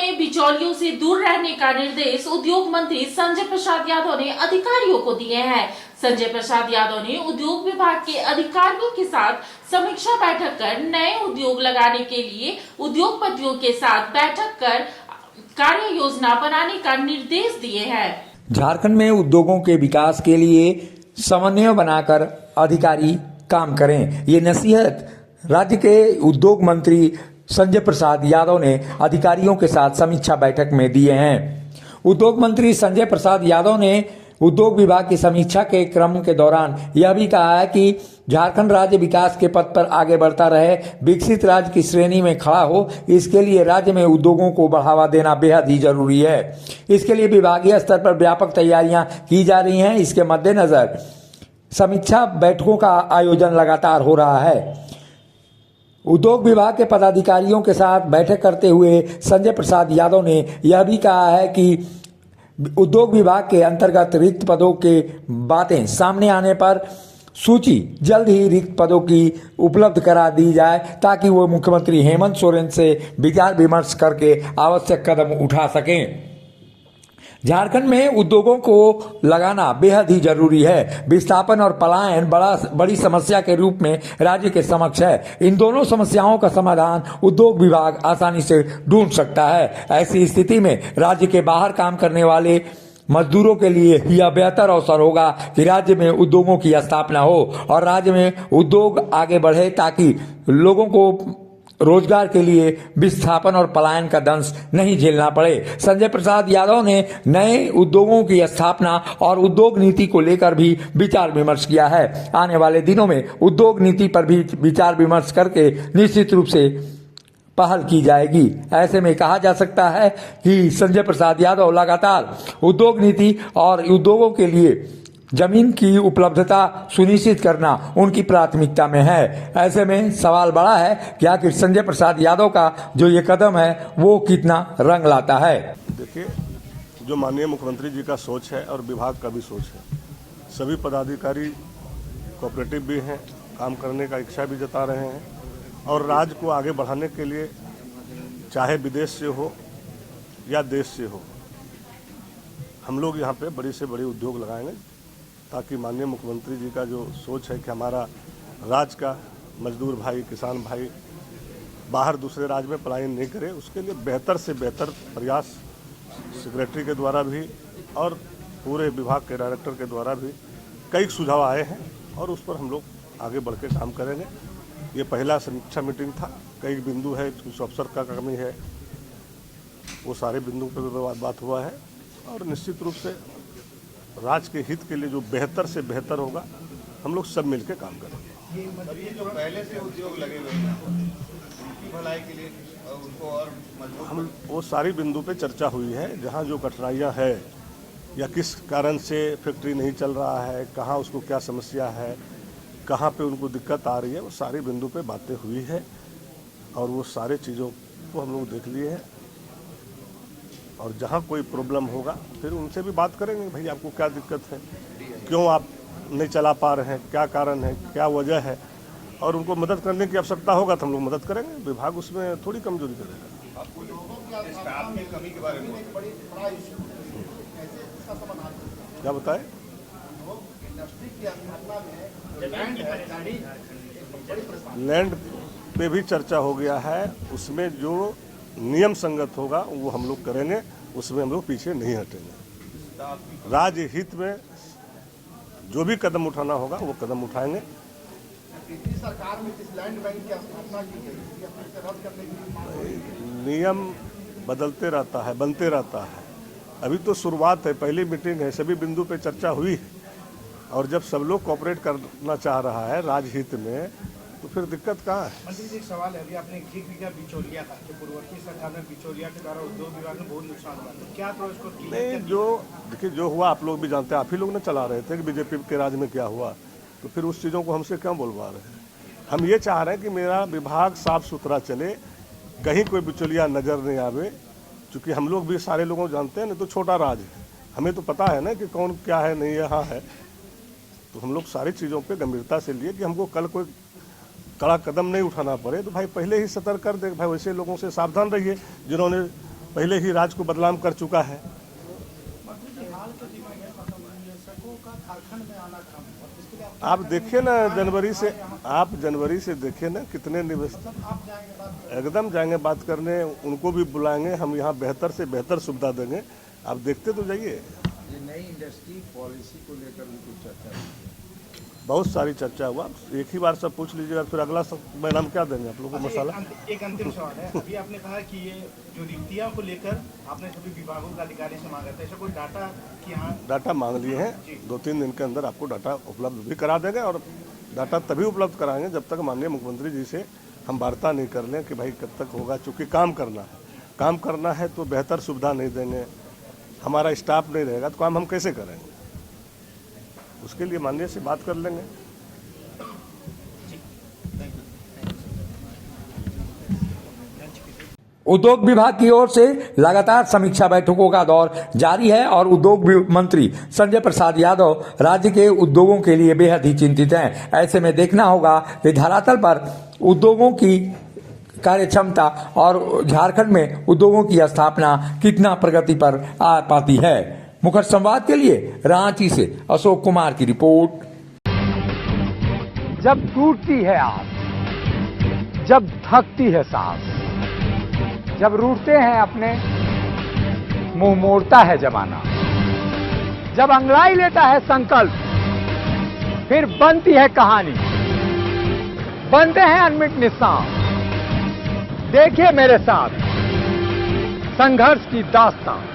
में बिचौलियों से दूर रहने का निर्देश उद्योग मंत्री संजय प्रसाद यादव ने अधिकारियों को दिए हैं। संजय प्रसाद यादव ने उद्योग विभाग के अधिकारियों के साथ समीक्षा बैठक कर नए उद्योग लगाने के लिए उद्योगपतियों के साथ बैठक कर कार्य योजना बनाने का निर्देश दिए हैं। झारखंड में उद्योगों के विकास के लिए समन्वय बनाकर अधिकारी काम करें, ये नसीहत राज्य के उद्योग मंत्री संजय प्रसाद यादव ने अधिकारियों के साथ समीक्षा बैठक में दिए हैं। उद्योग मंत्री संजय प्रसाद यादव ने उद्योग विभाग की समीक्षा के क्रम के दौरान यह भी कहा है कि झारखंड राज्य विकास के पथ पर आगे बढ़ता रहे, विकसित राज्य की श्रेणी में खड़ा हो, इसके लिए राज्य में उद्योगों को बढ़ावा देना बेहद ही जरूरी है। इसके लिए विभागीय स्तर पर व्यापक तैयारियां की जा रही हैं। इसके मद्देनजर समीक्षा बैठकों का आयोजन लगातार हो रहा है। उद्योग विभाग के पदाधिकारियों के साथ बैठक करते हुए संजय प्रसाद यादव ने यह भी कहा है कि उद्योग विभाग के अंतर्गत रिक्त पदों के बातें सामने आने पर सूची जल्द ही रिक्त पदों की उपलब्ध करा दी जाए, ताकि वो मुख्यमंत्री हेमंत सोरेन से विचार विमर्श करके आवश्यक कदम उठा सकें। झारखंड में उद्योगों को लगाना बेहद ही जरूरी है। विस्थापन और पलायन बड़ी समस्या के रूप में राज्य के समक्ष है। इन दोनों समस्याओं का समाधान उद्योग विभाग आसानी से ढूंढ सकता है। ऐसी स्थिति में राज्य के बाहर काम करने वाले मजदूरों के लिए यह बेहतर अवसर होगा कि राज्य में उद्योगों की स्थापना हो और राज्य में उद्योग आगे बढ़े, ताकि लोगों को रोजगार के लिए विस्थापन और पलायन का दंश नहीं झेलना पड़े। संजय प्रसाद यादव ने नए उद्योगों की स्थापना और उद्योग नीति को लेकर भी विचार विमर्श किया है। आने वाले दिनों में उद्योग नीति पर भी विचार विमर्श करके निश्चित रूप से पहल की जाएगी। ऐसे में कहा जा सकता है कि संजय प्रसाद यादव लगातार उद्योग नीति और उद्योगों के लिए जमीन की उपलब्धता सुनिश्चित करना उनकी प्राथमिकता में है। ऐसे में सवाल बड़ा है कि आखिर संजय प्रसाद यादव का जो ये कदम है वो कितना रंग लाता है। देखिए, जो माननीय मुख्यमंत्री जी का सोच है और विभाग का भी सोच है, सभी पदाधिकारी कोऑपरेटिव भी हैं, काम करने का इच्छा भी जता रहे हैं और राज्य को आगे बढ़ाने के लिए चाहे विदेश से हो या देश से हो, हम लोग यहाँ पे बड़ी से बड़ी उद्योग लगाएंगे, ताकि माननीय मुख्यमंत्री जी का जो सोच है कि हमारा राज्य का मजदूर भाई, किसान भाई बाहर दूसरे राज्य में पलायन नहीं करे, उसके लिए बेहतर से बेहतर प्रयास सेक्रेटरी के द्वारा भी और पूरे विभाग के डायरेक्टर के द्वारा भी कई सुझाव आए हैं और उस पर हम लोग आगे बढ़ के काम करेंगे। ये पहला समीक्षा मीटिंग था, कई बिंदु है, कुछ अफसर का कमी है, वो सारे बिंदु पर बात हुआ है और निश्चित रूप से राज्य के हित के लिए जो बेहतर से बेहतर होगा, हम लोग सब मिलकर काम करेंगे। ये जो पहले से उद्योग लगे हुए हैं उनकी भलाई के लिए उनको और मजबूत, हम वो सारी बिंदु पे चर्चा हुई है, जहाँ जो कठिनाइयाँ है या किस कारण से फैक्ट्री नहीं चल रहा है, कहाँ उसको क्या समस्या है, कहाँ पे उनको दिक्कत आ रही है, वो सारी बिंदु पे बातें हुई है और वो सारे चीज़ों को हम लोग देख लिए हैं और जहाँ कोई प्रॉब्लम होगा फिर उनसे भी बात करेंगे, भाई आपको क्या दिक्कत है, क्यों आप नहीं चला पा रहे हैं, क्या कारण है, क्या वजह है, और उनको मदद करने की आवश्यकता होगा तो हम लोग मदद करेंगे। विभाग उसमें थोड़ी कमजोरी करेगा। स्टाफ की कमी के बारे में क्या बताएं? लैंड पे भी चर्चा हो गया है, उसमें जो नियम संगत होगा वो हम लोग करेंगे, उसमें हम लोग पीछे नहीं हटेंगे। राज्य हित में जो भी कदम उठाना होगा वो कदम उठाएंगे। सरकार में जिस लैंड बैंक की स्थापना की गई, रद्द करने की नियम बदलते रहता है, बनते रहता है। अभी तो शुरुआत है, पहली मीटिंग है, सभी बिंदु पे चर्चा हुई है और जब सब लोग कोऑपरेट करना चाह रहा है राज्य हित में, तो फिर दिक्कत कहाँ है। मंत्री जी, एक सवाल है, अभी आपने जिक्र किया बिचौलिया का, कि पूर्ववर्ती सरकार में बिचौलिया के द्वारा उद्योग विभाग में बहुत नुकसान हुआ, तो क्या तो इसको नहीं, जो देखिए जो हुआ आप लोग भी जानते हैं, आप ही लोग ने चला रहे थे कि बीजेपी के राज में क्या हुआ, तो फिर उस चीज़ों को हमसे क्यों बोलवा रहे हैं। हम ये चाह रहे हैं कि मेरा विभाग साफ सुथरा चले, कहीं कोई बिचौलिया नज़र नहीं आवे, क्योंकि हम लोग भी सारे लोगों को जानते हैं, नहीं तो छोटा राज है, हमें तो पता है ना कि कौन क्या है नहीं यहाँ है। तो हम लोग सारी चीज़ों पे गंभीरता से लिए कि हमको कल कोई कड़ा कदम नहीं उठाना पड़े, तो भाई पहले ही सतर्क कर दे, भाई वैसे लोगों से सावधान रहिए जिन्होंने पहले ही राज्य को बदनाम कर चुका है। मंत्री जी, हाल के दिनों में मतलब निवेशकों का झारखंड में आना कम और इसके लिए आप देखिए ना, जनवरी से देखिए ना कितने निवेश आप जाएंगे बात करें। एकदम जाएंगे बात करने, उनको भी बुलाएंगे, हम यहाँ बेहतर से बेहतर सुविधा देंगे। आप देखते तो जाइए। ये नई इंडस्ट्री पॉलिसी को लेकर भी कुछ चर्चा हुई है। बहुत सारी चर्चा हुआ, एक ही बार सब पूछ लीजिएगा, फिर अगला सब परिणाम क्या देंगे आप लोगों को मसाला। एक अंतिम सवाल है। अभी आपने कहा कि ये जो रिक्तियां को लेकर आपने सभी विभागों का अधिकारी से मांगा था, ऐसा कोई डाटा कि हाँ डाटा मांग लिए हैं, 2-3 दिन के अंदर आपको डाटा उपलब्ध भी करा देंगे। और डाटा तभी उपलब्ध कराएंगे जब तक माननीय मुख्यमंत्री जी से हम वार्ता नहीं कर लें कि भाई कब तक होगा। चूँकि काम करना है तो बेहतर सुविधा नहीं देंगे, हमारा स्टाफ नहीं रहेगा तो काम हम कैसे करेंगे। उसके लिए माननीय से बात कर लेंगे। उद्योग विभाग की ओर से लगातार समीक्षा बैठकों का दौर जारी है और उद्योग मंत्री संजय प्रसाद यादव राज्य के उद्योगों के लिए बेहद ही चिंतित हैं। ऐसे में देखना होगा कि धरातल पर उद्योगों की कार्य क्षमता और झारखंड में उद्योगों की स्थापना कितना प्रगति पर आ पाती है। मुखर संवाद के लिए रांची से अशोक कुमार की रिपोर्ट। जब टूटती है आस, जब थकती है सांस, जब रूठते हैं अपने, मुंह मोड़ता है जमाना, जब अंगड़ाई लेता है संकल्प, फिर बनती है कहानी, बनते हैं अनमिट निशान। देखिए मेरे साथ संघर्ष की दास्तान।